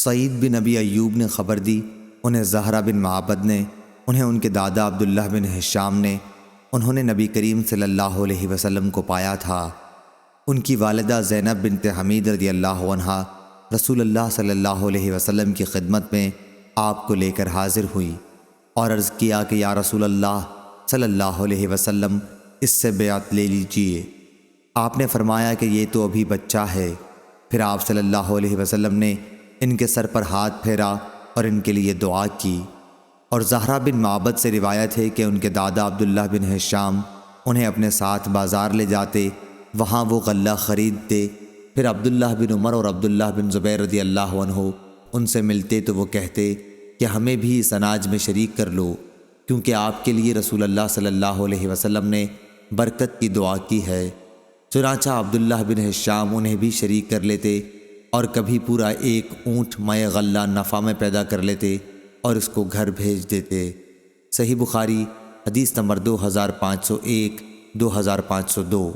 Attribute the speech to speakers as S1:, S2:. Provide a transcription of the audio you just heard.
S1: سعید بن ابی ایوب نے خبر دی، انہیں زہرہ بن معبد نے، انہیں ان کے دادا عبداللہ بن ہشام نے، انہوں نے نبی کریم صلی اللہ علیہ وسلم کو پایا تھا۔ ان کی والدہ زینب بنت حمید رضی اللہ عنہا رسول اللہ صلی اللہ علیہ وسلم کی خدمت میں آپ کو لے کر حاضر ہوئی اور عرض کیا کہ یا رسول اللہ صلی اللہ علیہ وسلم، اس سے بیعت لے لیجئے۔ آپ نے فرمایا کہ یہ تو ابھی بچہ ہے۔ پھر آپ صلی اللہ علیہ وسلم نے ان کے سر پر ہاتھ پھیرا اور ان کے لیے دعا کی۔ اور زہرہ بن معبد سے روایت ہے کہ ان کے دادا عبداللہ بن ہشام انہیں اپنے ساتھ بازار لے جاتے، وہاں وہ غلہ خریدتے۔ پھر عبداللہ بن عمر اور عبداللہ بن زبیر رضی اللہ عنہ ان سے ملتے تو وہ کہتے کہ ہمیں بھی اس اناج میں شریک کر لو، کیونکہ آپ کے لیے رسول اللہ صلی اللہ علیہ وسلم نے برکت کی دعا کی ہے۔ چنانچہ عبداللہ بن ہشام انہیں بھی شریک کر لیتے اور کبھی پورا ایک اونٹ مئے غلہ نفع میں پیدا کر لیتے اور اس کو گھر بھیج دیتے۔ صحیح بخاری حدیث نمبر 2501 2502۔